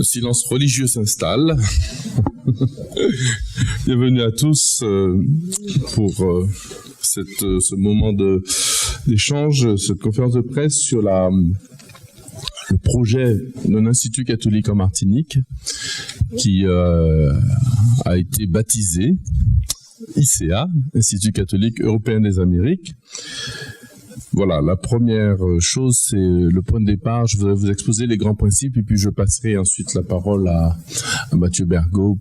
Le silence religieux s'installe. Bienvenue à tous pour ce moment d'échange, cette conférence de presse sur le projet d'un institut catholique en Martinique qui a été baptisé ICA, Institut catholique européen des Amériques. Voilà, la première chose, c'est le point de départ. Je voudrais vous exposer les grands principes et puis je passerai ensuite la parole à Mathieu Bergot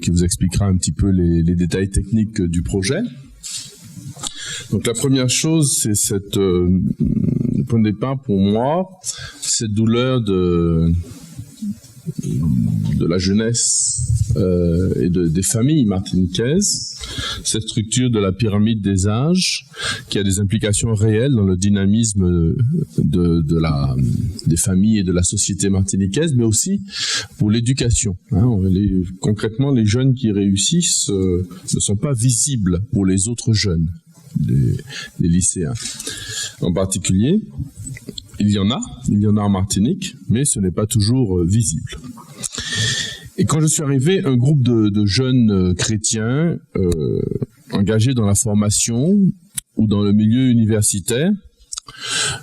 qui vous expliquera un petit peu les détails techniques du projet. Donc la première chose, c'est le point de départ pour moi, cette douleur de la jeunesse et des familles martiniquaises, cette structure de la pyramide des âges qui a des implications réelles dans le dynamisme des familles et de la société martiniquaise, mais aussi pour l'éducation. Concrètement, les jeunes qui réussissent ne sont pas visibles pour les autres jeunes, les lycéens en particulier. Il y en a en Martinique, mais ce n'est pas toujours visible. Et quand je suis arrivé, un groupe de jeunes chrétiens engagés dans la formation ou dans le milieu universitaire,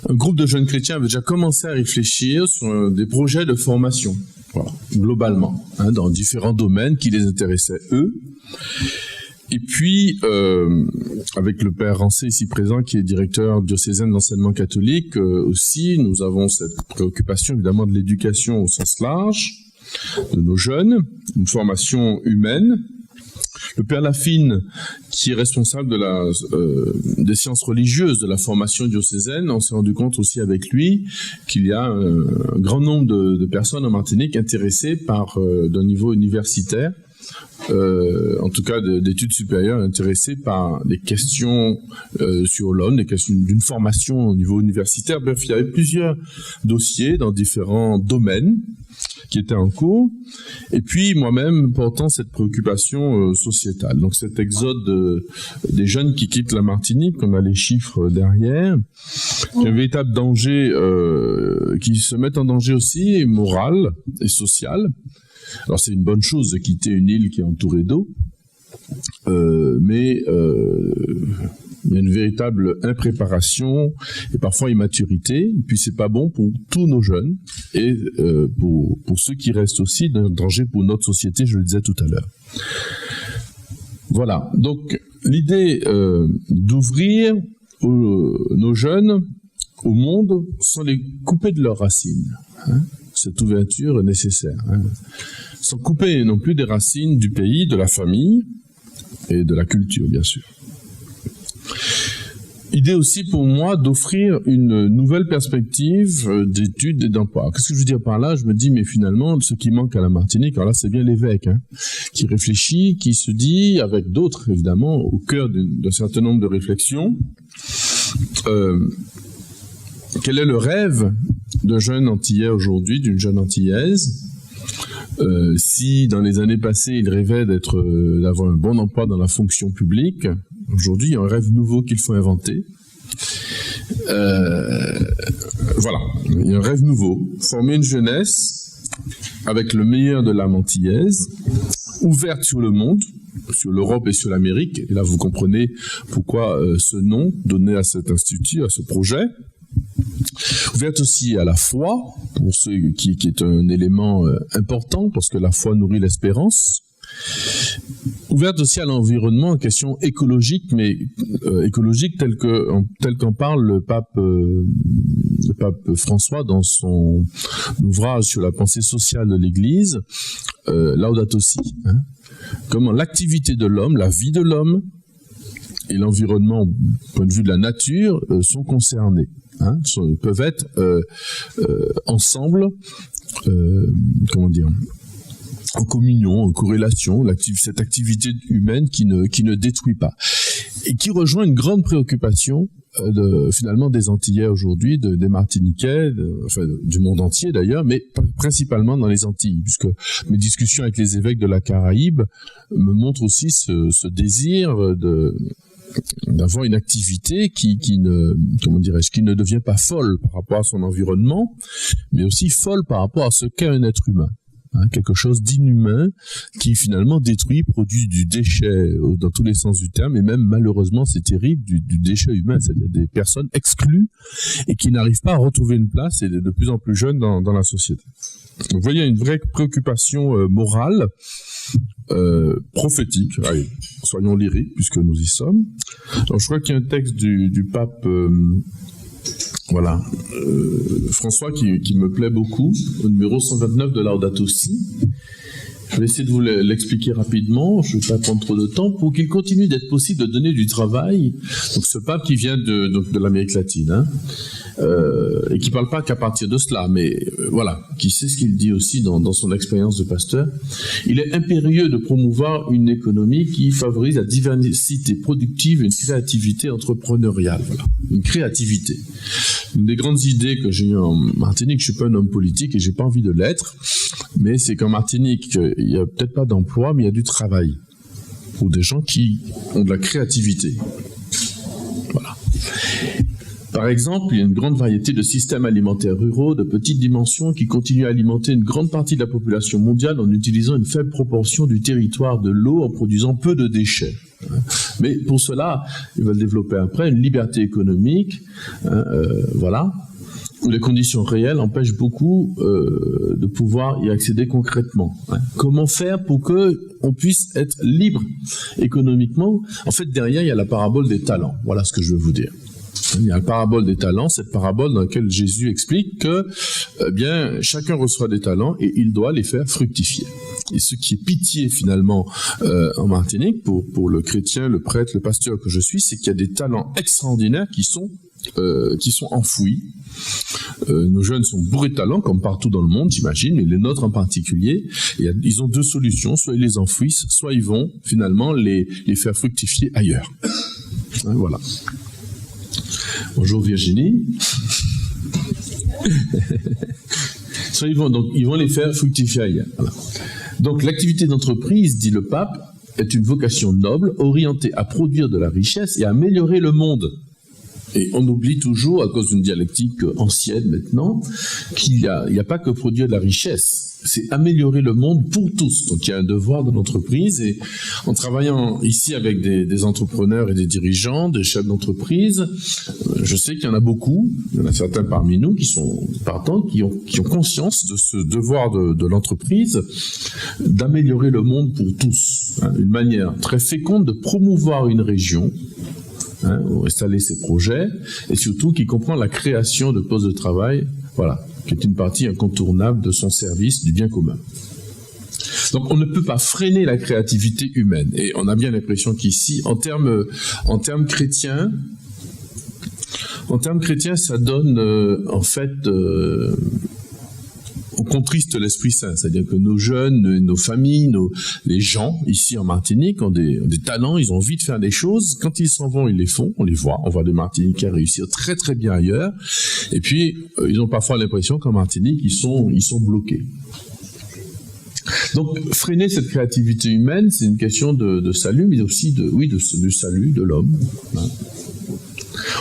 un groupe de jeunes chrétiens avait déjà commencé à réfléchir sur des projets de formation, voilà, globalement, dans différents domaines qui les intéressaient eux. Et puis, avec le père Rancé ici présent, qui est directeur diocésain d'enseignement catholique, aussi, nous avons cette préoccupation évidemment de l'éducation au sens large, de nos jeunes, une formation humaine. Le père Lafine, qui est responsable des sciences religieuses de la formation diocésaine, on s'est rendu compte aussi avec lui qu'il y a un grand nombre de personnes en Martinique intéressées d'un niveau universitaire, en tout cas d'études supérieures, intéressées par des questions sur l'homme, des questions d'une formation au niveau universitaire. Bref, il y avait plusieurs dossiers dans différents domaines qui étaient en cours, et puis moi-même portant cette préoccupation sociétale. Donc cet exode des jeunes qui quittent la Martinique, on a les chiffres derrière, qui est un véritable danger, qui se met en danger aussi, moral et social. Alors c'est une bonne chose de quitter une île qui est entourée d'eau, mais il y a une véritable impréparation et parfois immaturité, et puis c'est pas bon pour tous nos jeunes et pour ceux qui restent aussi d'un danger pour notre société, je le disais tout à l'heure. Voilà, donc l'idée d'ouvrir nos jeunes au monde sans les couper de leurs racines. Cette ouverture est nécessaire. Sans couper non plus des racines du pays, de la famille et de la culture, bien sûr. Idée aussi pour moi d'offrir une nouvelle perspective d'études et d'emploi. Qu'est-ce que je veux dire par là? Je me dis, mais finalement, ce qui manque à la Martinique, alors là, c'est bien l'évêque, qui réfléchit, qui se dit, avec d'autres, évidemment, au cœur d'un certain nombre de réflexions, quel est le rêve d'un jeune Antillais aujourd'hui, d'une jeune Antillaise? Si dans les années passées, il rêvait d'avoir un bon emploi dans la fonction publique, aujourd'hui, il y a un rêve nouveau qu'il faut inventer. Voilà, il y a un rêve nouveau. Former une jeunesse avec le meilleur de l'âme antillaise, ouverte sur le monde, sur l'Europe et sur l'Amérique. Et là, vous comprenez pourquoi ce nom donné à cet institut, à ce projet. Ouverte aussi à la foi, pour ceux qui est un élément important, parce que la foi nourrit l'espérance. Ouverte aussi à l'environnement, en question écologique, mais écologique tel qu'en parle le pape François dans son ouvrage sur la pensée sociale de l'Église, Laudato Si. Comment l'activité de l'homme, la vie de l'homme et l'environnement, du point de vue de la nature, sont concernés. Peuvent être ensemble, en communion, en corrélation, cette activité humaine qui ne détruit pas. Et qui rejoint une grande préoccupation finalement des Antillais aujourd'hui, des Martiniquais, du monde entier d'ailleurs, mais principalement dans les Antilles, puisque mes discussions avec les évêques de la Caraïbe me montrent aussi ce désir d'avoir une activité qui ne devient pas folle par rapport à son environnement, mais aussi folle par rapport à ce qu'est un être humain. quelque chose d'inhumain qui finalement détruit, produit du déchet dans tous les sens du terme, et même malheureusement c'est terrible, du déchet humain, c'est-à-dire des personnes exclues et qui n'arrivent pas à retrouver une place et de plus en plus jeunes dans la société. Donc, vous voyez, il y a une vraie préoccupation morale, prophétique. Allez, soyons lyriques puisque nous y sommes. Alors, je crois qu'il y a un texte du pape François qui me plaît beaucoup, au numéro 129 de Laudato Si. Je vais essayer de vous l'expliquer rapidement, je ne vais pas prendre trop de temps, pour qu'il continue d'être possible de donner du travail. Donc ce pape qui vient de l'Amérique latine, et qui ne parle pas qu'à partir de cela, mais qui sait ce qu'il dit aussi dans son expérience de pasteur. Il est impérieux de promouvoir une économie qui favorise la diversité productive et une créativité entrepreneuriale. Voilà, une créativité. Une des grandes idées que j'ai eues en Martinique, je ne suis pas un homme politique et je n'ai pas envie de l'être, mais c'est qu'en Martinique, il n'y a peut-être pas d'emploi, mais il y a du travail pour des gens qui ont de la créativité. Voilà. Par exemple, il y a une grande variété de systèmes alimentaires ruraux de petite dimension qui continuent à alimenter une grande partie de la population mondiale en utilisant une faible proportion du territoire de l'eau en produisant peu de déchets. Mais pour cela, ils veulent développer après une liberté économique, où les conditions réelles empêchent beaucoup de pouvoir y accéder concrètement. Comment faire pour qu'on puisse être libre économiquement? En fait, derrière, il y a la parabole des talents. Voilà ce que je veux vous dire. Il y a la parabole des talents, cette parabole dans laquelle Jésus explique que chacun reçoit des talents et il doit les faire fructifier. Et ce qui est pitié finalement en Martinique, pour le chrétien, le prêtre, le pasteur que je suis, c'est qu'il y a des talents extraordinaires qui sont enfouis. Nos jeunes sont bourrés de talents, comme partout dans le monde, j'imagine, mais les nôtres en particulier. Ils ont deux solutions, soit ils les enfouissent, soit ils vont finalement les faire fructifier ailleurs. Voilà. Bonjour Virginie. Soit ils vont les faire fructifier ailleurs. Voilà. Donc l'activité d'entreprise, dit le pape, est une vocation noble, orientée à produire de la richesse et à améliorer le monde. Et on oublie toujours, à cause d'une dialectique ancienne maintenant, qu'il n'y a pas que produire de la richesse. C'est améliorer le monde pour tous. Donc il y a un devoir de l'entreprise. Et en travaillant ici avec des entrepreneurs et des dirigeants, des chefs d'entreprise, je sais qu'il y en a beaucoup. Il y en a certains parmi nous qui sont partants, qui ont conscience de ce devoir de l'entreprise d'améliorer le monde pour tous. Une manière très féconde de promouvoir une région, ou installer ses projets, et surtout qui comprend la création de postes de travail, qui est une partie incontournable de son service du bien commun. Donc on ne peut pas freiner la créativité humaine, et on a bien l'impression qu'ici, en termes chrétiens, ça donne on contriste l'Esprit Saint, c'est-à-dire que nos jeunes, nos familles, les gens ici en Martinique ont des talents, ils ont envie de faire des choses. Quand ils s'en vont, ils les font, on les voit. On voit des Martiniquais réussir très très bien ailleurs. Et puis, ils ont parfois l'impression qu'en Martinique, ils sont bloqués. Donc, freiner cette créativité humaine, c'est une question de salut, mais aussi du salut de l'homme.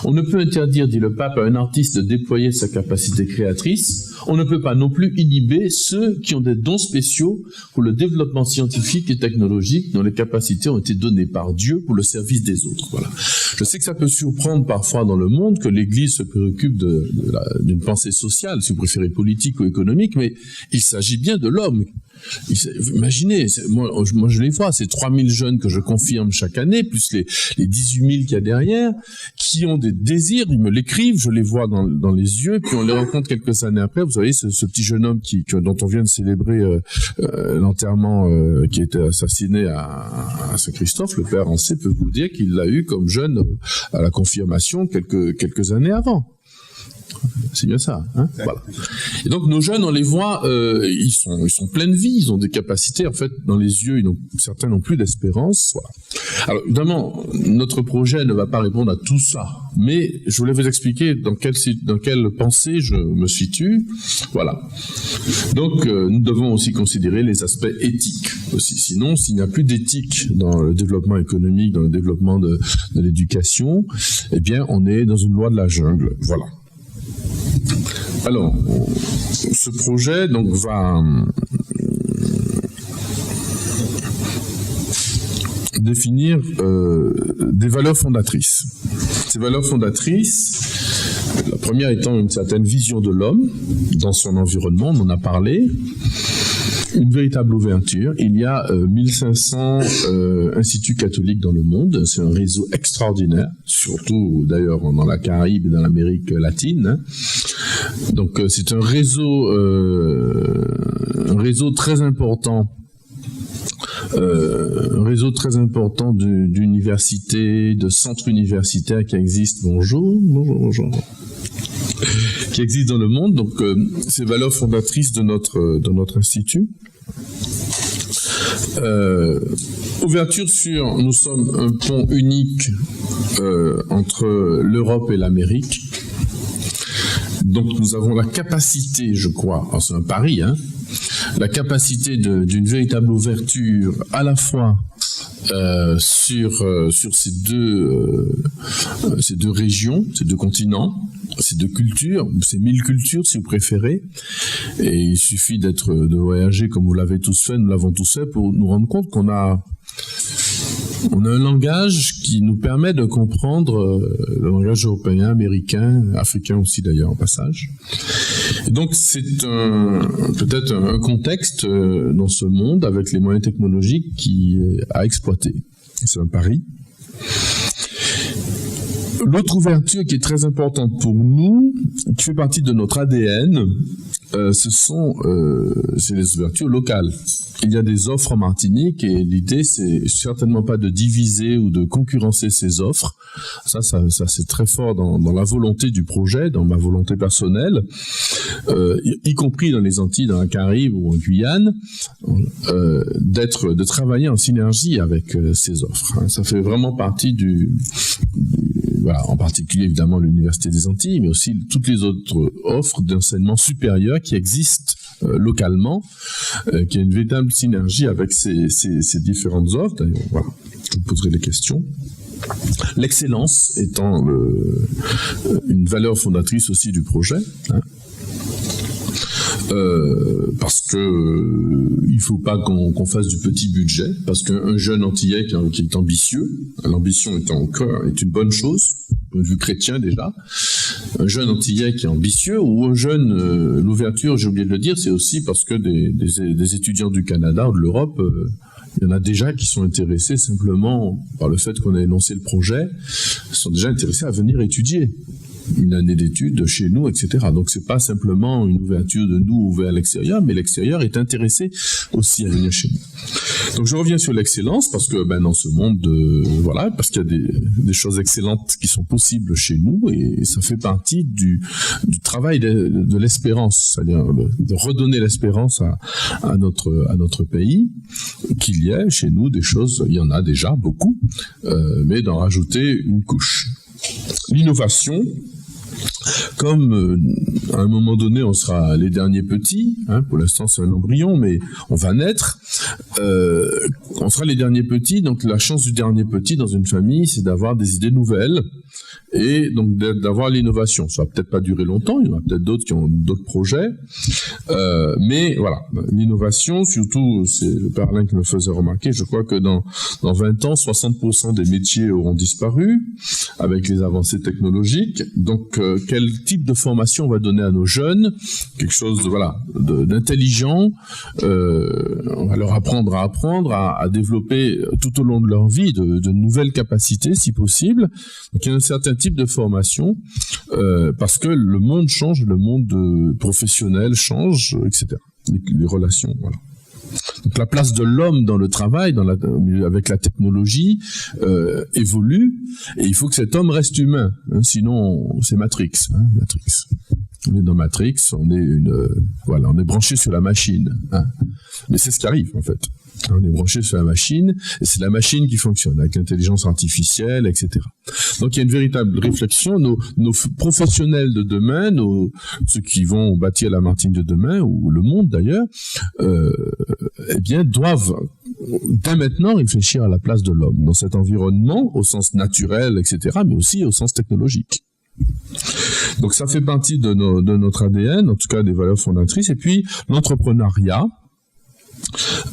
On ne peut interdire, dit le pape, à un artiste de déployer sa capacité créatrice. On ne peut pas non plus inhiber ceux qui ont des dons spéciaux pour le développement scientifique et technologique dont les capacités ont été données par Dieu pour le service des autres. Voilà. Je sais que ça peut surprendre parfois dans le monde que l'Église se préoccupe d'une pensée sociale, si vous préférez politique ou économique, mais il s'agit bien de l'homme. Imaginez, moi je les vois, ces 3000 jeunes que je confirme chaque année, plus les 18 000 qu'il y a derrière, qui ont des désirs, ils me l'écrivent, je les vois dans les yeux, puis on les rencontre quelques années après. Vous savez, ce petit jeune homme dont on vient de célébrer l'enterrement, qui a été assassiné à Saint-Christophe, le père Ancet peut vous dire qu'il l'a eu comme jeune à la confirmation quelques années avant. C'est bien ça, hein? Voilà. Et donc nos jeunes, on les voit, ils sont pleins de vie, ils ont des capacités. En fait, dans les yeux, certains n'ont plus d'espérance. Voilà. Alors évidemment, notre projet ne va pas répondre à tout ça, mais je voulais vous expliquer dans quelle pensée je me situe. Voilà. Donc nous devons aussi considérer les aspects éthiques aussi. Sinon, s'il n'y a plus d'éthique dans le développement économique, dans le développement de l'éducation, eh bien, on est dans une loi de la jungle. Voilà. Alors, ce projet donc va définir des valeurs fondatrices. Ces valeurs fondatrices, la première étant une certaine vision de l'homme dans son environnement, on en a parlé, une véritable ouverture. Il y a 1500 instituts catholiques dans le monde, c'est un réseau extraordinaire, surtout d'ailleurs dans la Caraïbe et dans l'Amérique latine. Donc c'est un réseau très important. Un réseau très important d'universités, de centres universitaires qui existent. Bonjour. Qui existent dans le monde. Donc, ces valeurs fondatrices de notre institut. Ouverture sur, nous sommes un pont unique entre l'Europe et l'Amérique. Donc, nous avons la capacité, je crois, c'est un pari, la capacité d'une véritable ouverture à la fois sur ces deux régions, ces deux continents, ces deux cultures, ces 1000 cultures si vous préférez. Et il suffit de voyager comme vous l'avez tous fait, nous l'avons tous fait pour nous rendre compte qu'on a un langage qui nous permet de comprendre le langage européen, américain, africain aussi d'ailleurs en passage. Et donc c'est peut-être un contexte dans ce monde avec les moyens technologiques qui à exploiter. C'est un pari. L'autre ouverture qui est très importante pour nous, qui fait partie de notre ADN, c'est les ouvertures locales. Il y a des offres en Martinique et l'idée c'est certainement pas de diviser ou de concurrencer ces offres. Ça c'est très fort dans la volonté du projet, dans ma volonté personnelle, y compris dans les Antilles, dans la Caraïbe ou en Guyane, de travailler en synergie avec ces offres. Ça fait vraiment partie voilà, en particulier évidemment l'Université des Antilles, mais aussi toutes les autres offres d'enseignement supérieur qui existent localement, qui a une véritable synergie avec ces différentes offres. D'ailleurs, voilà, je vous poserai des questions. L'excellence étant une valeur fondatrice aussi du projet. Parce que il faut pas qu'on fasse du petit budget, parce qu'un jeune Antillais qui est ambitieux, l'ambition est une bonne chose, du point de vue chrétien déjà, un jeune Antillais qui est ambitieux, ou un jeune, l'ouverture, j'ai oublié de le dire, c'est aussi parce que des étudiants du Canada ou de l'Europe, il y en a déjà qui sont intéressés simplement par le fait qu'on a énoncé le projet, sont déjà intéressés à venir étudier une année d'études chez nous, etc. Donc c'est pas simplement une ouverture de nous vers l'extérieur, mais l'extérieur est intéressé aussi à venir chez nous. Donc je reviens sur l'excellence parce que dans ce monde, voilà, parce qu'il y a des choses excellentes qui sont possibles chez nous et ça fait partie du travail de l'espérance, c'est-à-dire de redonner l'espérance à notre pays, qu'il y ait chez nous des choses, il y en a déjà beaucoup, mais d'en rajouter une couche. L'innovation, comme à un moment donné on sera les derniers petits, pour l'instant c'est un embryon mais on va naître, on sera les derniers petits, donc la chance du dernier petit dans une famille c'est d'avoir des idées nouvelles et donc d'avoir l'innovation. Ça va peut-être pas durer longtemps, il y en a peut-être d'autres qui ont d'autres projets, mais voilà, l'innovation, surtout, c'est le père Alain qui me faisait remarquer, je crois que dans 20 ans, 60% des métiers auront disparu avec les avancées technologiques. Donc, quel type de formation on va donner à nos jeunes? Quelque chose d'intelligent, on va leur apprendre à développer tout au long de leur vie de nouvelles capacités, si possible. Donc, il y a un certain type de formation, parce que le monde change, le monde professionnel change, etc. Les relations, voilà. Donc la place de l'homme dans le travail, avec la technologie, évolue, et il faut que cet homme reste humain, sinon c'est Matrix. Matrix. On est dans Matrix, on est branché sur la machine. Mais c'est ce qui arrive en fait. On est branché sur la machine, et c'est la machine qui fonctionne, avec l'intelligence artificielle, etc. Donc il y a une véritable réflexion. Nos professionnels de demain, ceux qui vont bâtir la Martinique de demain, ou le monde d'ailleurs, doivent dès maintenant réfléchir à la place de l'homme dans cet environnement, au sens naturel, etc., mais aussi au sens technologique. Donc ça fait partie de notre ADN, en tout cas des valeurs fondatrices. Et puis l'entrepreneuriat,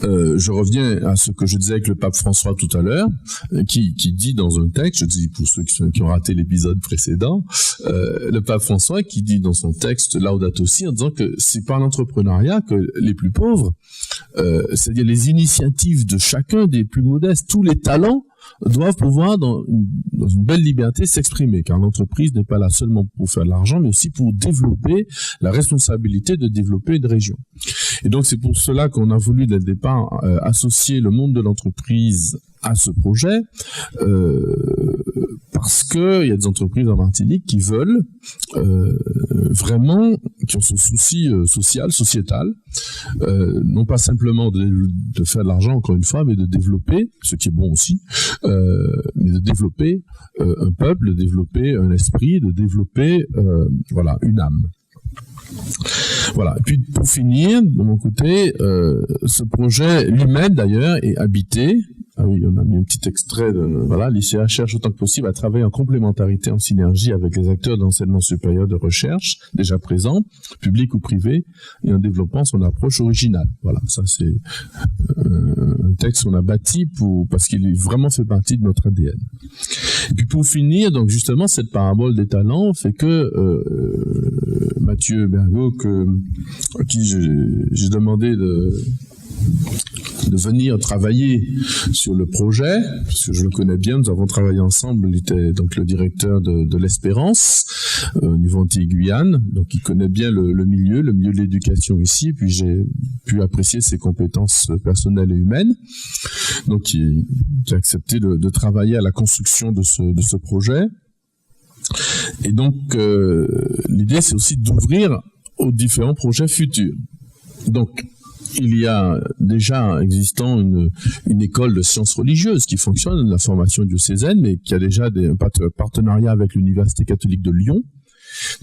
je reviens à ce que je disais avec le pape François tout à l'heure, qui dit dans un texte, je dis pour ceux qui ont raté l'épisode précédent, le pape François qui dit dans son texte Laudato Si, en disant que c'est par l'entrepreneuriat que les plus pauvres, c'est-à-dire les initiatives de chacun des plus modestes, tous les talents, doivent pouvoir, dans une belle liberté, s'exprimer, car l'entreprise n'est pas là seulement pour faire de l'argent, mais aussi pour développer la responsabilité de développer une région. Et donc c'est pour cela qu'on a voulu dès le départ associer le monde de l'entreprise à ce projet, parce que il y a des entreprises en Martinique qui veulent vraiment, qui ont ce souci sociétal, non pas simplement de faire de l'argent encore une fois, mais de développer, ce qui est bon aussi, mais de développer un peuple, de développer un esprit, de développer une âme. Voilà. Et puis pour finir, de mon côté, ce projet lui-même d'ailleurs est habité. Ah oui, on a mis un petit extrait l'ICA cherche autant que possible à travailler en complémentarité, en synergie avec les acteurs d'enseignement supérieur de recherche déjà présents, publics ou privés, et en développant son approche originale. Voilà, ça c'est un texte qu'on a bâti parce qu'il vraiment fait partie de notre ADN. Et puis pour finir, donc justement, cette parabole des talents fait que Mathieu Bergot, à qui j'ai demandé de venir travailler sur le projet, parce que je le connais bien, nous avons travaillé ensemble, il était donc le directeur de l'Espérance au niveau Antilles-Guyane, donc il connaît bien le milieu de l'éducation ici, puis j'ai pu apprécier ses compétences personnelles et humaines, donc il a accepté de travailler à la construction de ce projet. Et donc l'idée c'est aussi d'ouvrir aux différents projets futurs. Donc il y a déjà existant une école de sciences religieuses qui fonctionne, la formation diocésaine, mais qui a déjà un partenariat avec l'Université catholique de Lyon,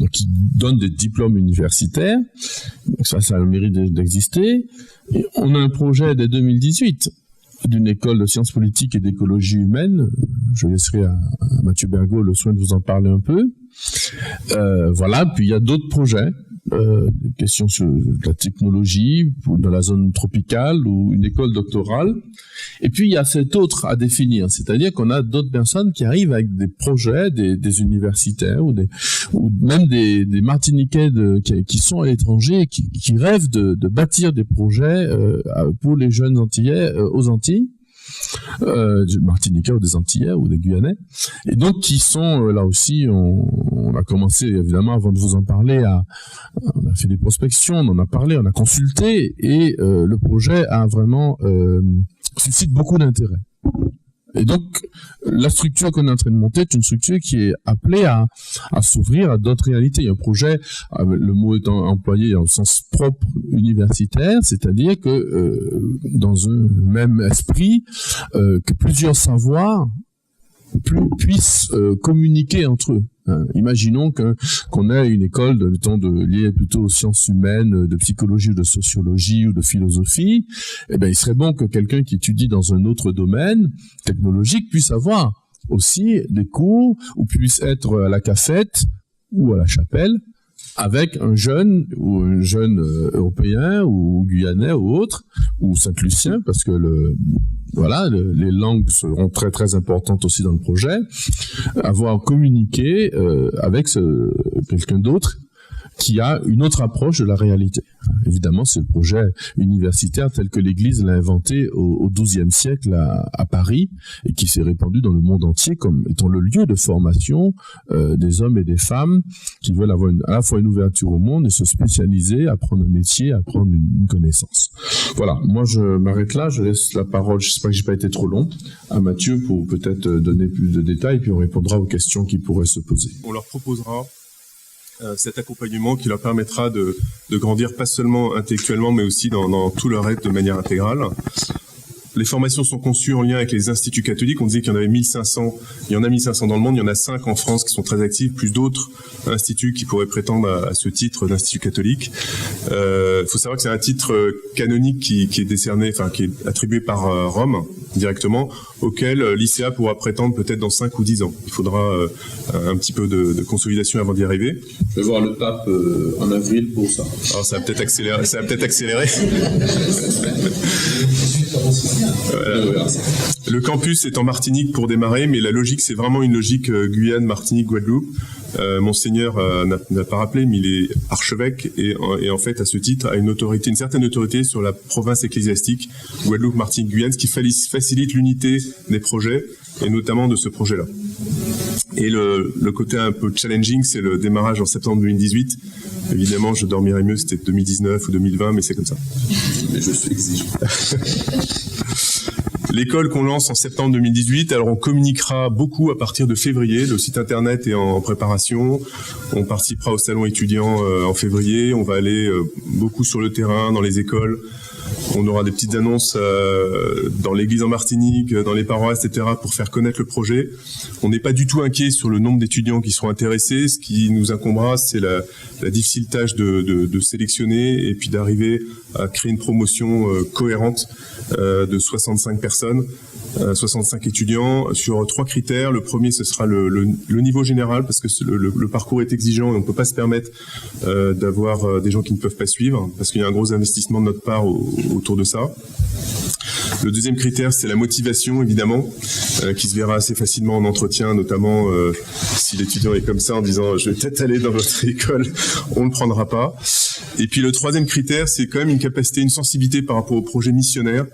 donc qui donne des diplômes universitaires. Donc ça a le mérite d'exister. Et on a un projet dès 2018 d'une école de sciences politiques et d'écologie humaine. Je laisserai à Mathieu Bergot le soin de vous en parler un peu. Puis il y a d'autres projets. Des questions sur la technologie dans la zone tropicale ou une école doctorale. Et puis il y a cet autre à définir, c'est-à-dire qu'on a d'autres personnes qui arrivent avec des projets, des universitaires ou même des Martiniquais qui sont à l'étranger et qui rêvent de bâtir des projets pour les jeunes Antillais aux Antilles. Des Martiniquais ou des Antillais ou des Guyanais, et donc qui sont là aussi, on a commencé évidemment avant de vous en parler, on a fait des prospections, on en a parlé, on a consulté, et le projet a vraiment suscite beaucoup d'intérêt. Et donc, la structure qu'on est en train de monter est une structure qui est appelée à s'ouvrir à d'autres réalités. Il y a un projet, le mot étant employé au sens propre universitaire, c'est-à-dire que dans un même esprit, que plusieurs savoirs puissent communiquer entre eux. Imaginons qu'on ait une école liée plutôt aux sciences humaines, de psychologie ou de sociologie ou de philosophie. Eh ben, il serait bon que quelqu'un qui étudie dans un autre domaine technologique puisse avoir aussi des cours ou puisse être à la cafette ou à la chapelle avec un jeune européen ou guyanais ou autre, ou saint-lucien, parce que les langues seront très très importantes aussi dans le projet, avoir communiqué avec quelqu'un d'autre qui a une autre approche de la réalité. Évidemment, c'est le projet universitaire tel que l'Église l'a inventé au XIIe siècle à Paris, et qui s'est répandu dans le monde entier comme étant le lieu de formation des hommes et des femmes qui veulent avoir à la fois une ouverture au monde et se spécialiser, apprendre un métier, apprendre une connaissance. Voilà, moi je m'arrête là, je laisse la parole, j'espère que j'ai pas été trop long, à Mathieu pour peut-être donner plus de détails, puis on répondra aux questions qui pourraient se poser. On leur proposera cet accompagnement qui leur permettra de grandir pas seulement intellectuellement, mais aussi dans tout leur être de manière intégrale. Les formations sont conçues en lien avec les instituts catholiques. On disait qu'il y en avait 1500. Il y en a 1500 dans le monde. Il y en a 5 en France qui sont très actifs, plus d'autres instituts qui pourraient prétendre à ce titre d'institut catholique. Faut savoir que c'est un titre canonique qui est décerné, enfin qui est attribué par Rome directement, auquel l'ICA pourra prétendre peut-être dans 5 ou 10 ans. Il faudra un petit peu de consolidation avant d'y arriver. Je vais voir le pape en avril pour ça. Alors ça va peut-être accélérer. Voilà. Le campus est en Martinique pour démarrer, mais la logique, c'est vraiment une logique Guyane, Martinique, Guadeloupe. Monseigneur n'a pas rappelé, mais il est archevêque et en fait, à ce titre, a une certaine autorité sur la province ecclésiastique Guadeloupe, Martinique, Guyane, ce qui facilite l'unité des projets et notamment de ce projet-là. Et le côté un peu challenging, c'est le démarrage en septembre 2018. Évidemment, je dormirais mieux, c'était 2019 ou 2020, mais c'est comme ça. Mais je suis exigeant. L'école qu'on lance en septembre 2018, alors on communiquera beaucoup à partir de février. Le site internet est en préparation. On participera au salon étudiant en février. On va aller beaucoup sur le terrain, dans les écoles. On aura des petites annonces dans l'église en Martinique, dans les paroisses, etc. pour faire connaître le projet. On n'est pas du tout inquiet sur le nombre d'étudiants qui seront intéressés. Ce qui nous incombera, c'est la difficile tâche de sélectionner et puis d'arriver à créer une promotion cohérente de 65 personnes, 65 étudiants sur 3 critères. Le premier, ce sera le niveau général parce que le parcours est exigeant et on ne peut pas se permettre d'avoir des gens qui ne peuvent pas suivre parce qu'il y a un gros investissement de notre part autour de ça. Le deuxième critère, c'est la motivation, évidemment, qui se verra assez facilement en entretien, notamment si l'étudiant est comme ça en disant « je vais peut-être aller dans votre école », on ne le prendra pas. Et puis le troisième critère, c'est quand même une capacité, une sensibilité par rapport au projet missionnaire,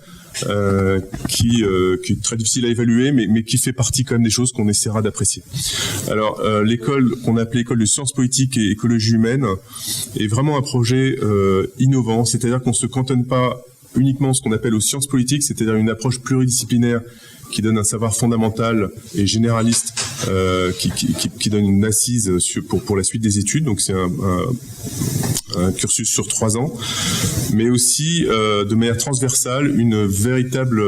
qui est très difficile à évaluer, mais qui fait partie quand même des choses qu'on essaiera d'apprécier. Alors, l'école qu'on appelait école de sciences politiques et écologie humaine est vraiment un projet innovant, c'est-à-dire qu'on ne se cantonne pas uniquement ce qu'on appelle aux sciences politiques, c'est-à-dire une approche pluridisciplinaire qui donne un savoir fondamental et généraliste, qui donne une assise pour la suite des études. Donc c'est un cursus sur 3 ans, mais aussi de manière transversale une véritable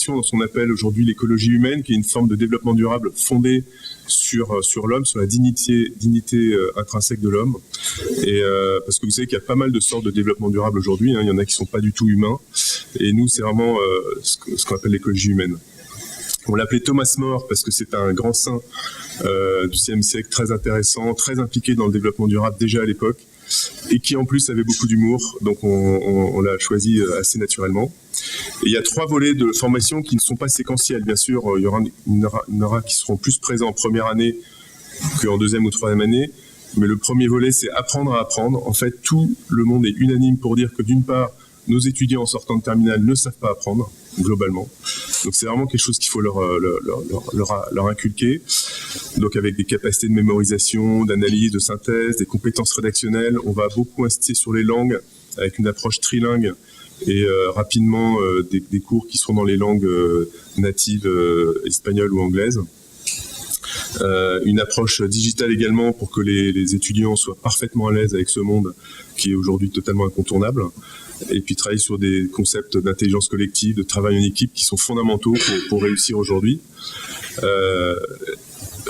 dans ce qu'on appelle aujourd'hui l'écologie humaine, qui est une forme de développement durable fondée sur l'homme, sur la dignité intrinsèque de l'homme. Et parce que vous savez qu'il y a pas mal de sortes de développement durable aujourd'hui, hein, il y en a qui sont pas du tout humains, et nous c'est vraiment ce qu'on appelle l'écologie humaine. On l'appelait Thomas More parce que c'est un grand saint du XVIe siècle, très intéressant, très impliqué dans le développement durable déjà à l'époque, et qui en plus avait beaucoup d'humour, donc on l'a choisi assez naturellement. Et il y a 3 volets de formation qui ne sont pas séquentiels, bien sûr, il y en aura qui seront plus présents en première année qu'en deuxième ou troisième année, mais le premier volet c'est apprendre à apprendre. En fait, tout le monde est unanime pour dire que d'une part, nos étudiants en sortant de terminale ne savent pas apprendre, globalement. Donc c'est vraiment quelque chose qu'il faut leur inculquer. Donc avec des capacités de mémorisation, d'analyse, de synthèse, des compétences rédactionnelles. On va beaucoup insister sur les langues avec une approche trilingue et rapidement des cours qui seront dans les langues natives espagnoles ou anglaises. Une approche digitale également pour que les étudiants soient parfaitement à l'aise avec ce monde qui est aujourd'hui totalement incontournable. Et puis travailler sur des concepts d'intelligence collective, de travail en équipe qui sont fondamentaux pour réussir aujourd'hui.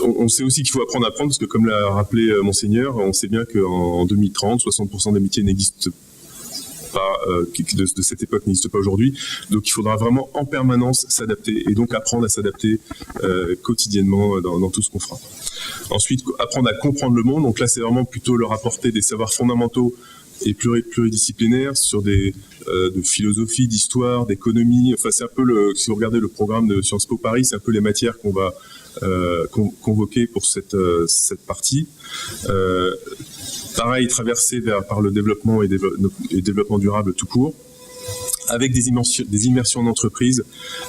On sait aussi qu'il faut apprendre à apprendre parce que comme l'a rappelé Monseigneur, on sait bien qu'en 2030, 60% des métiers n'existent pas, de cette époque n'existent pas aujourd'hui. Donc il faudra vraiment en permanence s'adapter et donc apprendre à s'adapter quotidiennement dans tout ce qu'on fera. Ensuite, apprendre à comprendre le monde. Donc là, c'est vraiment plutôt leur apporter des savoirs fondamentaux et pluridisciplinaires sur de philosophie, d'histoire, d'économie. Enfin, c'est un peu si vous regardez le programme de Sciences Po Paris, c'est un peu les matières qu'on va convoquer pour cette partie. Pareil, traversé par le développement et développement durable tout court, avec des immersions d'entreprise,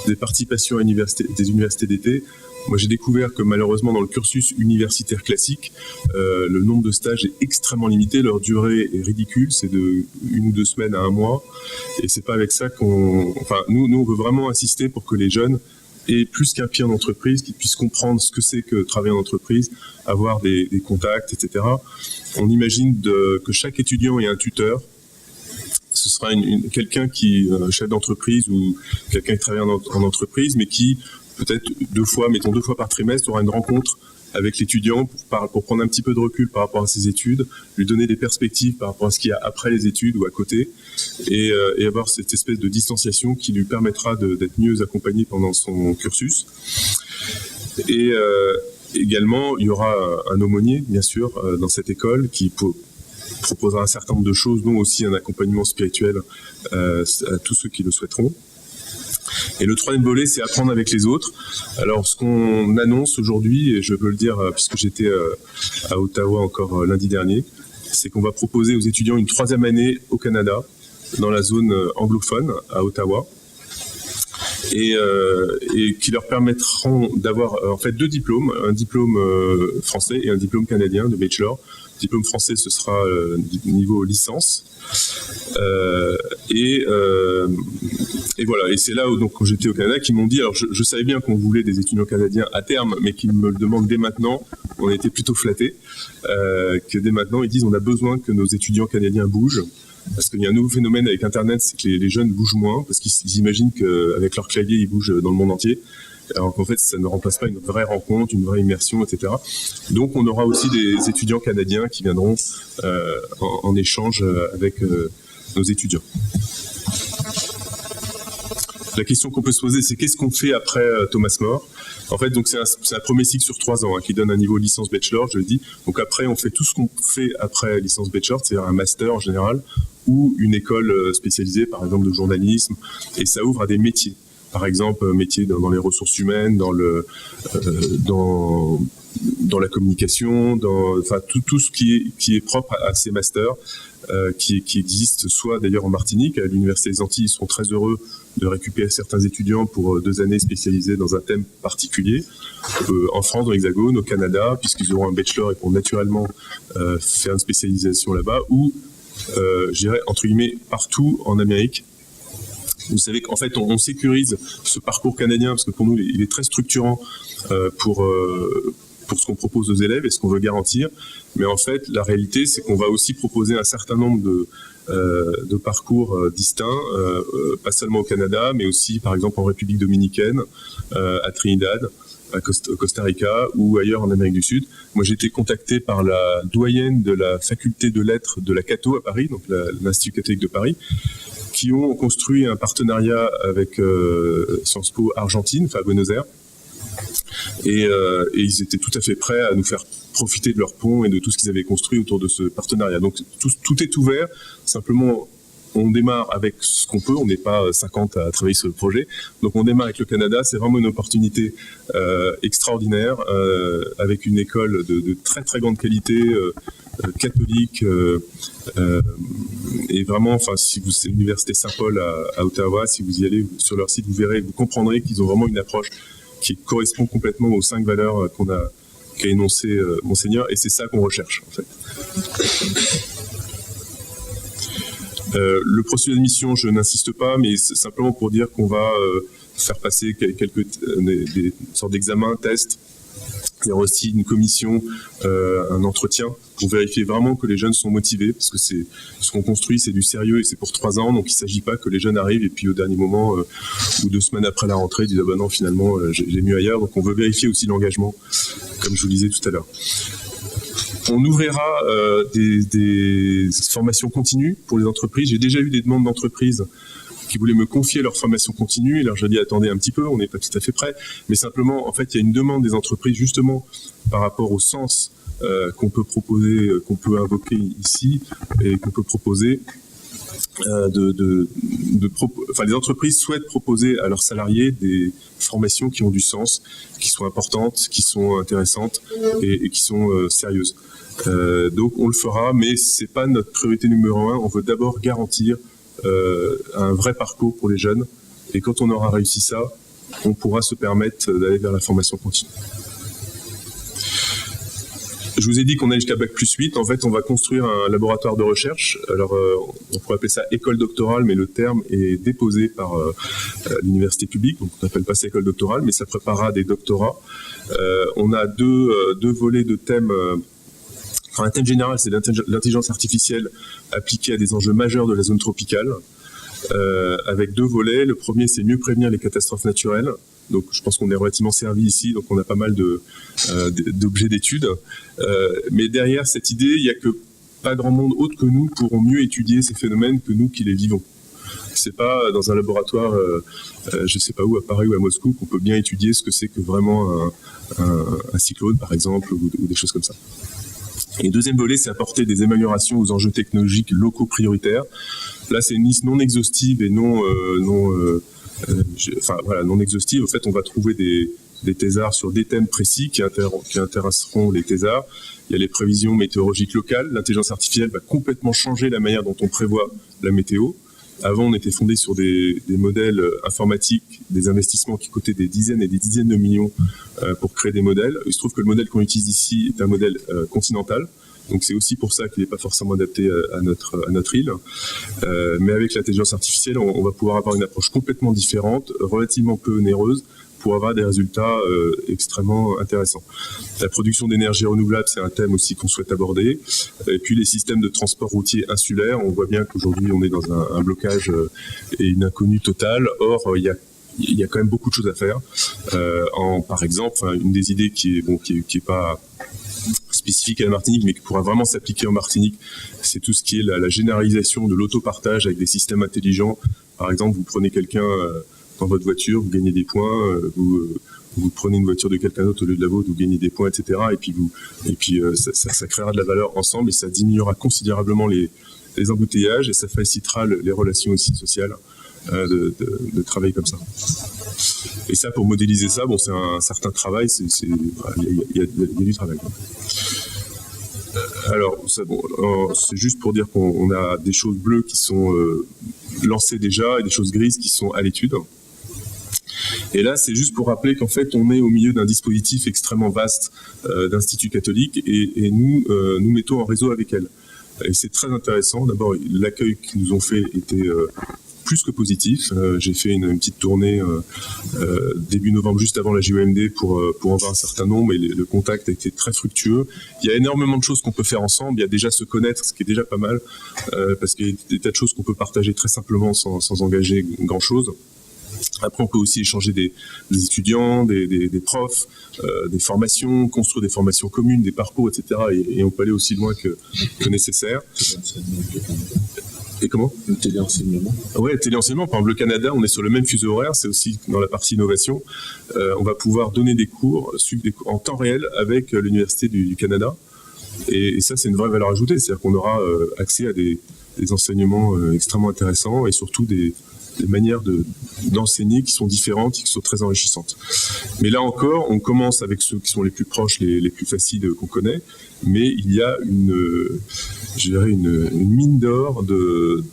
des participations à des universités d'été. Moi, j'ai découvert que malheureusement, dans le cursus universitaire classique, le nombre de stages est extrêmement limité, leur durée est ridicule, c'est de 1 ou 2 semaines à 1 mois, et c'est pas avec ça nous, on veut vraiment insister pour que les jeunes aient plus qu'un pied en entreprise, qu'ils puissent comprendre ce que c'est que travailler en entreprise, avoir des contacts, etc. On imagine que chaque étudiant ait un tuteur, ce sera quelqu'un qui chef d'entreprise ou quelqu'un qui travaille en entreprise, mais qui peut-être 2 fois par trimestre aura une rencontre avec l'étudiant pour prendre un petit peu de recul par rapport à ses études, lui donner des perspectives par rapport à ce qu'il y a après les études ou à côté, et avoir cette espèce de distanciation qui lui permettra d'être mieux accompagné pendant son cursus. Et également, il y aura un aumônier, bien sûr, dans cette école qui proposera un certain nombre de choses, dont aussi un accompagnement spirituel à tous ceux qui le souhaiteront. Et le 3e volet, c'est apprendre avec les autres. Alors, ce qu'on annonce aujourd'hui, et je veux le dire puisque j'étais à Ottawa encore lundi dernier, c'est qu'on va proposer aux étudiants une 3e année au Canada, dans la zone anglophone, à Ottawa, et qui leur permettront d'avoir en fait 2 diplômes, un diplôme français et un diplôme canadien de bachelor. Le diplôme français, ce sera niveau licence. Et voilà. Et c'est là où, donc, quand j'étais au Canada, qu'ils m'ont dit, alors je savais bien qu'on voulait des étudiants canadiens à terme, mais qu'ils me le demandent dès maintenant. On était plutôt flattés que dès maintenant ils disent on a besoin que nos étudiants canadiens bougent. Parce qu'il y a un nouveau phénomène avec Internet, c'est que les jeunes bougent moins, parce qu'ils imaginent qu'avec leur clavier, ils bougent dans le monde entier, alors qu'en fait, ça ne remplace pas une vraie rencontre, une vraie immersion, etc. Donc, on aura aussi des étudiants canadiens qui viendront en échange avec nos étudiants. La question qu'on peut se poser, c'est qu'est-ce qu'on fait après Thomas More ? En fait, donc c'est un premier cycle sur 3 ans qui donne un niveau licence bachelor, je le dis. Donc après, on fait tout ce qu'on fait après licence bachelor, c'est-à-dire un master en général ou une école spécialisée, par exemple de journalisme, et ça ouvre à des métiers. Par exemple, métiers dans les ressources humaines, dans la communication, enfin tout ce qui est propre à ces masters. Qui existent soit d'ailleurs en Martinique, à l'Université des Antilles, ils seront très heureux de récupérer certains étudiants pour 2 années spécialisés dans un thème particulier. En France, dans l'Hexagone, au Canada, puisqu'ils auront un bachelor et pourront naturellement faire une spécialisation là-bas, ou je dirais entre guillemets partout en Amérique. Vous savez qu'en fait, on sécurise ce parcours canadien parce que pour nous, il est très structurant pour ce qu'on propose aux élèves et ce qu'on veut garantir. Mais en fait, la réalité, c'est qu'on va aussi proposer un certain nombre de parcours distincts, pas seulement au Canada, mais aussi, par exemple, en République dominicaine, à Trinidad, à Costa Rica ou ailleurs en Amérique du Sud. Moi, j'ai été contacté par la doyenne de la faculté de lettres de la Cato à Paris, donc l'Institut catholique de Paris, qui ont construit un partenariat avec Sciences Po Argentine, enfin à Buenos Aires. Et ils étaient tout à fait prêts à nous faire profiter de leur pont et de tout ce qu'ils avaient construit autour de ce partenariat. Donc tout est ouvert, simplement on démarre avec ce qu'on peut, on n'est pas 50 à travailler sur le projet, donc on démarre avec le Canada, c'est vraiment une opportunité extraordinaire, avec une école de très très grande qualité, catholique, et vraiment, enfin, si c'est l'université Saint-Paul à Ottawa, si vous y allez sur leur site, vous verrez, vous comprendrez qu'ils ont vraiment une approche qui correspond complètement aux 5 valeurs qu'a énoncé Monseigneur, et c'est ça qu'on recherche en fait. Le processus d'admission, je n'insiste pas, mais c'est simplement pour dire qu'on va faire passer des sortes d'examens, tests. Il y aura aussi une commission, un entretien pour vérifier vraiment que les jeunes sont motivés, parce que c'est ce qu'on construit, c'est du sérieux et c'est pour 3 ans, donc il ne s'agit pas que les jeunes arrivent et puis au dernier moment ou 2 semaines après la rentrée, ils disent ah ben non, finalement j'ai mieux ailleurs. Donc on veut vérifier aussi l'engagement, comme je vous le disais tout à l'heure. On ouvrira des formations continues pour les entreprises. J'ai déjà eu des demandes d'entreprises qui voulaient me confier leur formation continue. Et là, je dis, attendez un petit peu, on n'est pas tout à fait prêt. Mais simplement, en fait, il y a une demande des entreprises, justement, par rapport au sens qu'on peut proposer, qu'on peut invoquer ici, et qu'on peut proposer. Les entreprises souhaitent proposer à leurs salariés des formations qui ont du sens, qui sont importantes, qui sont intéressantes et qui sont sérieuses. Donc on le fera, mais c'est pas notre priorité numéro 1. On veut d'abord garantir un vrai parcours pour les jeunes, et quand on aura réussi ça, on pourra se permettre d'aller vers la formation continue. Je vous ai dit qu'on allait jusqu'à Bac+8. En fait, on va construire un laboratoire de recherche. Alors, on pourrait appeler ça école doctorale, mais le terme est déposé par l'université publique. Donc, on n'appelle pas ça école doctorale, mais ça préparera des doctorats. On a deux volets de thèmes Enfin, un thème général, c'est l'intelligence artificielle appliquée à des enjeux majeurs de la zone tropicale, avec 2 volets. Le premier, c'est mieux prévenir les catastrophes naturelles. Donc, je pense qu'on est relativement servi ici, donc on a pas mal d'objets d'études. Mais derrière cette idée, il y a que pas grand monde autre que nous pourront mieux étudier ces phénomènes que nous qui les vivons. C'est pas dans un laboratoire, je sais pas où, à Paris ou à Moscou, qu'on peut bien étudier ce que c'est que vraiment un cyclone, par exemple, ou des choses comme ça. Et le deuxième volet, c'est apporter des améliorations aux enjeux technologiques locaux prioritaires. Là, c'est une liste non exhaustive et non exhaustive. En fait, on va trouver des thésards sur des thèmes précis qui intéresseront les thésards. Il y a les prévisions météorologiques locales. L'intelligence artificielle va complètement changer la manière dont on prévoit la météo. Avant, on était fondé sur des modèles informatiques, des investissements qui coûtaient des dizaines et des dizaines de millions pour créer des modèles. Il se trouve que le modèle qu'on utilise ici est un modèle continental. Donc c'est aussi pour ça qu'il n'est pas forcément adapté à notre île. Mais avec l'intelligence artificielle, on va pouvoir avoir une approche complètement différente, relativement peu onéreuse, pour avoir des résultats extrêmement intéressants. La production d'énergie renouvelable, c'est un thème aussi qu'on souhaite aborder. Et puis les systèmes de transport routier insulaire, on voit bien qu'aujourd'hui on est dans un blocage et une inconnue totale. Or, il y a quand même beaucoup de choses à faire. Par exemple, une des idées qui est pas spécifique à la Martinique, mais qui pourra vraiment s'appliquer en Martinique, c'est tout ce qui est la généralisation de l'autopartage avec des systèmes intelligents. Par exemple, vous prenez quelqu'un dans votre voiture, vous gagnez des points, vous prenez une voiture de quelqu'un d'autre au lieu de la vôtre, vous gagnez des points, etc. Et puis ça créera de la valeur ensemble et ça diminuera considérablement les embouteillages et ça facilitera les relations aussi sociales de travail comme ça. Et ça, pour modéliser ça, c'est un certain travail, il y a du travail. Alors, c'est juste pour dire qu'on a des choses bleues qui sont lancées déjà et des choses grises qui sont à l'étude. Et là, c'est juste pour rappeler qu'en fait, on est au milieu d'un dispositif extrêmement vaste d'instituts catholiques et nous mettons en réseau avec elles. Et c'est très intéressant. D'abord, l'accueil qu'ils nous ont fait était plus que positif. J'ai fait une petite tournée début novembre, juste avant la JOMD, pour en voir un certain nombre, et le contact a été très fructueux. Il y a énormément de choses qu'on peut faire ensemble. Il y a déjà se connaître, ce qui est déjà pas mal, parce qu'il y a des tas de choses qu'on peut partager très simplement sans engager grand-chose. Après, on peut aussi échanger des étudiants, des profs, des formations, construire des formations communes, des parcours, etc. Et on peut aller aussi loin que nécessaire. Et comment ? Le téléenseignement. Oui, le téléenseignement. Par exemple, le Canada, on est sur le même fuseau horaire, c'est aussi dans la partie innovation. On va pouvoir donner des cours, suivre des cours en temps réel avec l'Université du Canada. Et ça, c'est une vraie valeur ajoutée. C'est-à-dire qu'on aura accès à des enseignements extrêmement intéressants et surtout des manières d'enseigner qui sont différentes et qui sont très enrichissantes. Mais là encore, on commence avec ceux qui sont les plus proches, les plus faciles qu'on connaît, mais il y a une mine d'or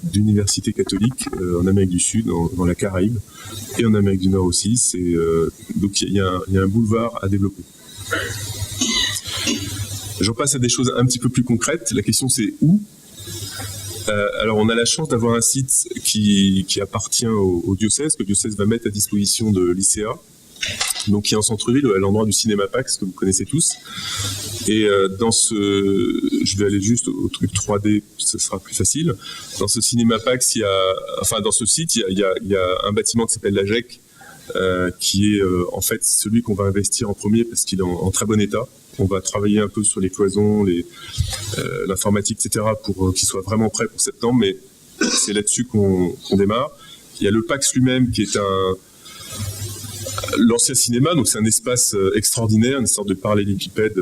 d'universités catholiques en Amérique du Sud, dans la Caraïbe, et en Amérique du Nord aussi. Donc il y a un boulevard à développer. J'en passe à des choses un petit peu plus concrètes. La question, c'est où ? Alors, on a la chance d'avoir un site qui appartient au diocèse, que le diocèse va mettre à disposition de l'ICA, donc qui est en centre-ville, à l'endroit du Cinéma Pax, que vous connaissez tous. Et je vais aller juste au truc 3D, ce sera plus facile. Dans ce Cinéma Pax, dans ce site, il y a un bâtiment qui s'appelle la GEC, qui est en fait celui qu'on va investir en premier parce qu'il est en très bon état. On va travailler un peu sur les cloisons, l'informatique, etc. pour qu'il soit vraiment prêt pour septembre, mais c'est là-dessus qu'on démarre. Il y a le Pax lui-même qui est l'ancien cinéma, donc c'est un espace extraordinaire, une sorte de parallélépipède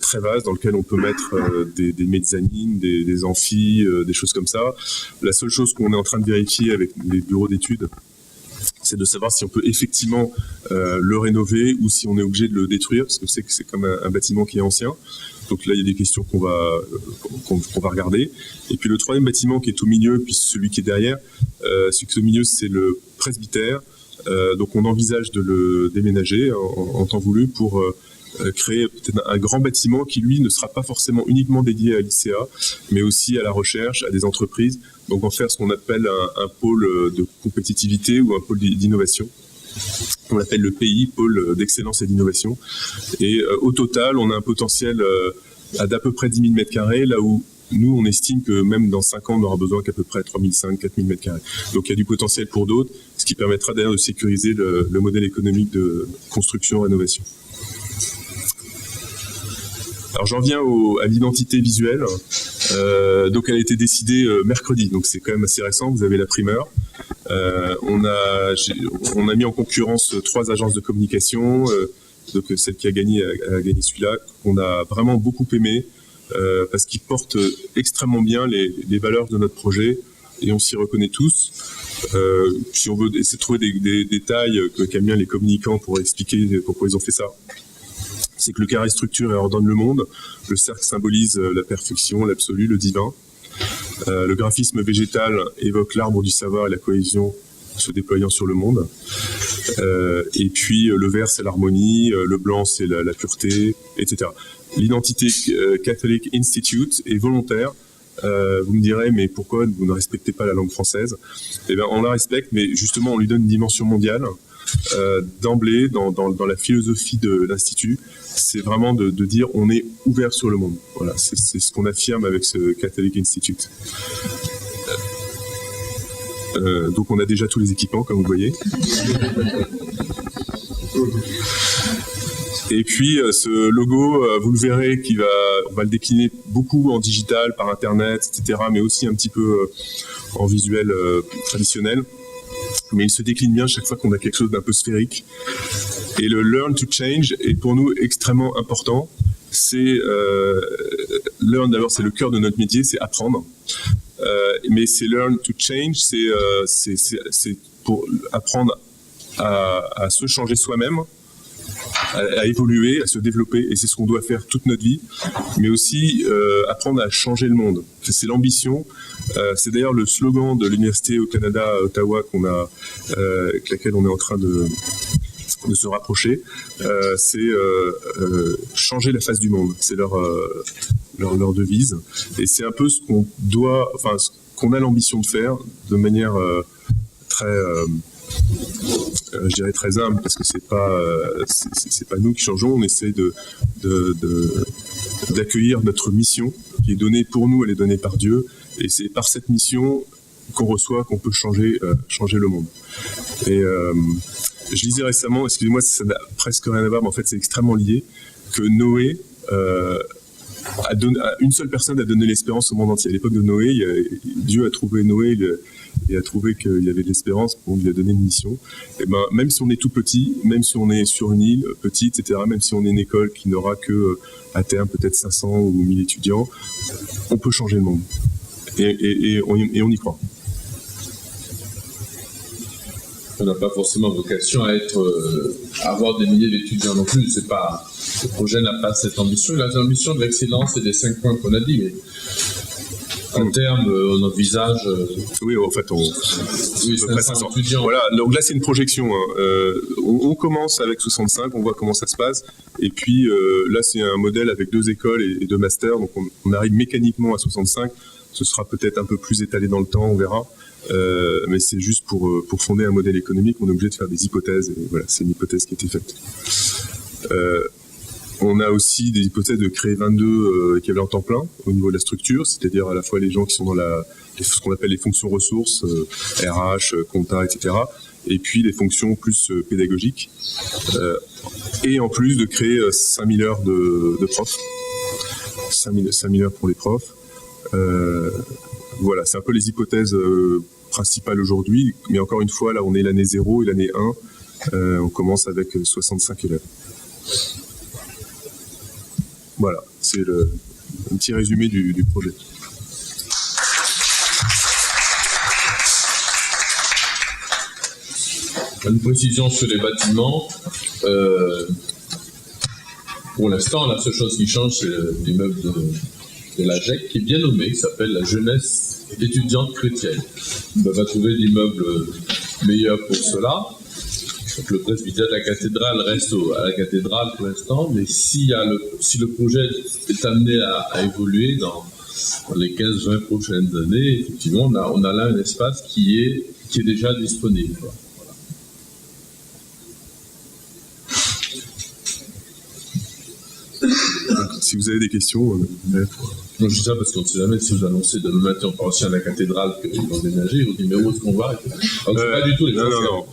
très vaste dans lequel on peut mettre des mezzanines, des amphis, des choses comme ça. La seule chose qu'on est en train de vérifier avec les bureaux d'études, c'est de savoir si on peut effectivement le rénover ou si on est obligé de le détruire, parce que c'est comme un bâtiment qui est ancien. Donc là, il y a des questions qu'on va regarder. Et puis le troisième bâtiment qui est au milieu, puis celui qui est derrière, celui qui est au milieu, c'est le presbytère. Donc on envisage de le déménager en temps voulu pour créer peut-être un grand bâtiment qui, lui, ne sera pas forcément uniquement dédié à l'ICA, mais aussi à la recherche, à des entreprises. Donc en faire ce qu'on appelle un pôle de compétitivité ou un pôle d'innovation. On l'appelle le PI, pôle d'excellence et d'innovation. Et au total, on a un potentiel à d'à peu près 10 000 m², là où nous, on estime que même dans 5 ans, on aura besoin qu'à peu près 3 500, 4 000 m². Donc il y a du potentiel pour d'autres, ce qui permettra d'ailleurs de sécuriser le modèle économique de construction-rénovation. Alors j'en viens à l'identité visuelle. Donc elle a été décidée mercredi, donc c'est quand même assez récent, vous avez la primeur. On a mis en concurrence 3 agences de communication, donc celle qui a gagné celui-là, qu'on a vraiment beaucoup aimé, parce qu'il porte extrêmement bien les valeurs de notre projet, et on s'y reconnaît tous. Si on veut essayer de trouver des détails qu'aiment bien les communicants pour expliquer pourquoi ils ont fait ça, c'est que le carré structure et ordonne le monde, le cercle symbolise la perfection, l'absolu, le divin. Le graphisme végétal évoque l'arbre du savoir et la cohésion se déployant sur le monde. Et puis le vert, c'est l'harmonie, le blanc, c'est la pureté, etc. L'identité Catholic Institute est volontaire. Vous me direz, mais pourquoi vous ne respectez pas la langue française? Eh bien, on la respecte, mais justement, on lui donne une dimension mondiale. D'emblée, dans la philosophie de l'Institut, c'est vraiment de dire on est ouvert sur le monde. Voilà, c'est ce qu'on affirme avec ce Catholic Institute. Donc on a déjà tous les équipements, comme vous voyez. Et puis ce logo, vous le verrez, on va le décliner beaucoup en digital, par internet, etc., mais aussi un petit peu en visuel traditionnel. Mais il se décline bien chaque fois qu'on a quelque chose d'un peu sphérique. Et le learn to change est pour nous extrêmement important. C'est learn, d'abord, c'est le cœur de notre métier, c'est apprendre. Mais c'est learn to change, c'est pour apprendre à se changer soi-même, à évoluer, à se développer, et c'est ce qu'on doit faire toute notre vie, mais aussi apprendre à changer le monde. C'est l'ambition. C'est d'ailleurs le slogan de l'université au Canada, à Ottawa, avec laquelle on est en train de se rapprocher. C'est changer la face du monde. C'est leur devise. Et c'est un peu ce qu'on a l'ambition de faire de manière très... je dirais très humble, parce que c'est pas nous qui changeons, on essaie d'accueillir notre mission qui est donnée pour nous, elle est donnée par Dieu, et c'est par cette mission qu'on reçoit qu'on peut changer le monde. Et je lisais récemment, excusez-moi, ça n'a presque rien à voir, mais en fait c'est extrêmement lié, que Noé une seule personne a donné l'espérance au monde entier. À l'époque de Noé, Dieu a trouvé Noé et a trouvé qu'il y avait de l'espérance, pour lui a donné une mission. Et ben, même si on est tout petit, même si on est sur une île petite, etc., même si on est une école qui n'aura que à terme peut-être 500 ou 1000 étudiants, on peut changer le monde. Et on y croit. On n'a pas forcément vocation à avoir des milliers d'étudiants non plus. Le projet n'a pas cette ambition. Il a l'ambition de l'excellence et des 5 points qu'on a dit, mais en termes, on envisage... Oui, en fait, oui, 500 étudiants. Voilà, donc là, c'est une projection. Hein. On commence avec 65, on voit comment ça se passe. Et puis, là, c'est un modèle avec 2 écoles et 2 masters. Donc, on arrive mécaniquement à 65. Ce sera peut-être un peu plus étalé dans le temps, on verra. Mais c'est juste pour fonder un modèle économique, on est obligé de faire des hypothèses. Et voilà, c'est une hypothèse qui a été faite. On a aussi des hypothèses de créer 22 équivalents temps plein au niveau de la structure, c'est-à-dire à la fois les gens qui sont dans ce qu'on appelle les fonctions ressources, RH, compta, etc. Et puis les fonctions plus pédagogiques. Et en plus de créer 5000 heures de profs. 5000 heures pour les profs. Voilà, c'est un peu les hypothèses principales aujourd'hui. Mais encore une fois, là, on est l'année 0 et l'année 1. On commence avec 65 élèves. Voilà, c'est un petit résumé du projet. Une précision sur les bâtiments. Pour l'instant, la seule chose qui change, c'est l'immeuble de la GEC, qui est bien nommé, qui s'appelle la Jeunesse étudiante chrétienne. On va trouver l'immeuble meilleur pour cela. Donc le presbytère de la cathédrale reste à la cathédrale pour l'instant, mais si le projet est amené à évoluer dans les 15-20 prochaines années, effectivement, on a là un espace qui est déjà disponible. Voilà. si vous avez des questions, Non, je dis ça parce qu'on ne sait jamais si vous annoncez demain matin on part aussi à la cathédrale qu'ils vont déménager, vous dites mais où est-ce qu'on va? Alors, c'est pas du tout les non.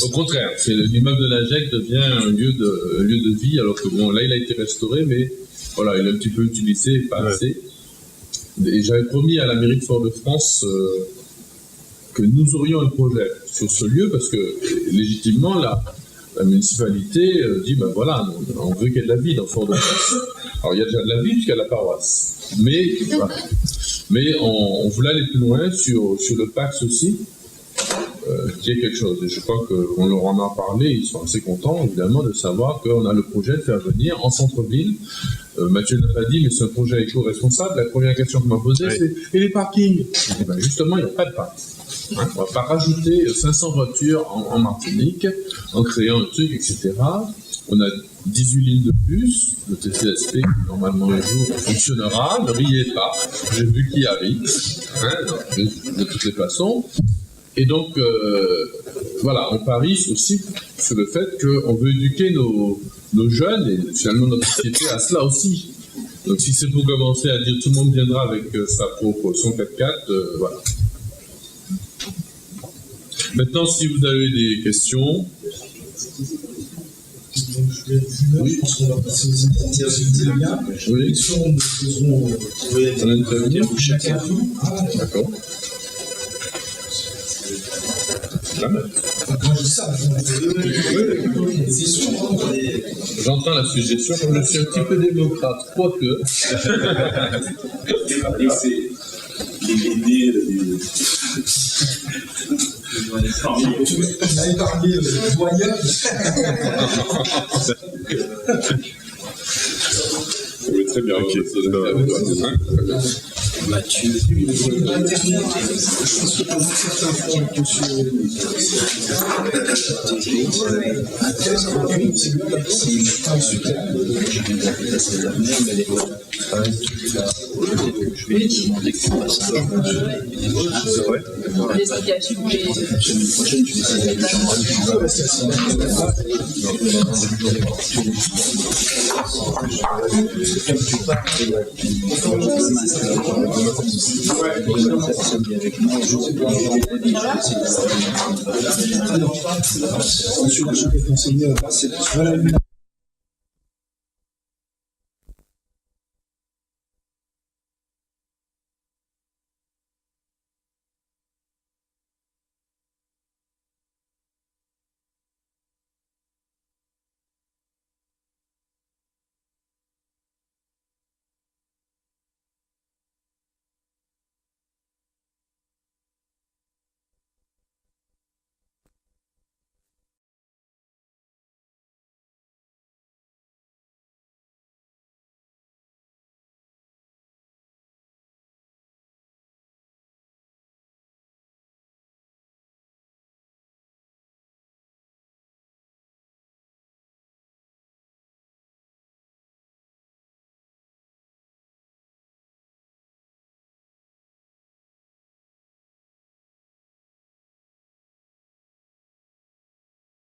Au contraire, l'immeuble de la GEC devient un lieu de vie, alors que bon, là il a été restauré, mais voilà, il est un petit peu utilisé, pas assez. Et j'avais promis à la mairie de Fort-de-France que nous aurions un projet sur ce lieu, parce que légitimement, la municipalité dit, ben voilà, on veut qu'il y ait de la vie dans Fort-de-France. Alors il y a déjà de la vie puisqu'il y a la paroisse. Mais on voulait aller plus loin sur le Pax aussi, qui est quelque chose. Et je crois qu'on leur en a parlé, ils sont assez contents évidemment de savoir qu'on a le projet de faire venir en centre-ville. Mathieu n'a pas dit, mais c'est un projet éco-responsable. La première question qu'on m'a posée, c'est « Et les parkings ?» Ben justement, il n'y a pas de parking. Hein, on ne va pas rajouter 500 voitures en Martinique en créant un truc, etc. On a 18 lignes de bus, le TCSP qui normalement un jour fonctionnera, ne riez pas, j'ai vu qu'il y arrive, hein, de toutes les façons. Et donc, voilà, on parie aussi sur le fait qu'on veut éduquer nos jeunes et finalement notre société à cela aussi. Donc si c'est pour commencer à dire tout le monde viendra avec sa propre son 4x4, voilà. Maintenant, si vous avez des questions... Oui, je pense qu'on va passer aux interviews. Oui. Nous faisons On intervenir chacun. D'accord. Moi, je sais ça. J'entends la suggestion, comme je suis un petit peu démocrate, quoique. C'est l'idée on a épargné le voyage. Oui, très bien. Ok, Mathieu. Voilà.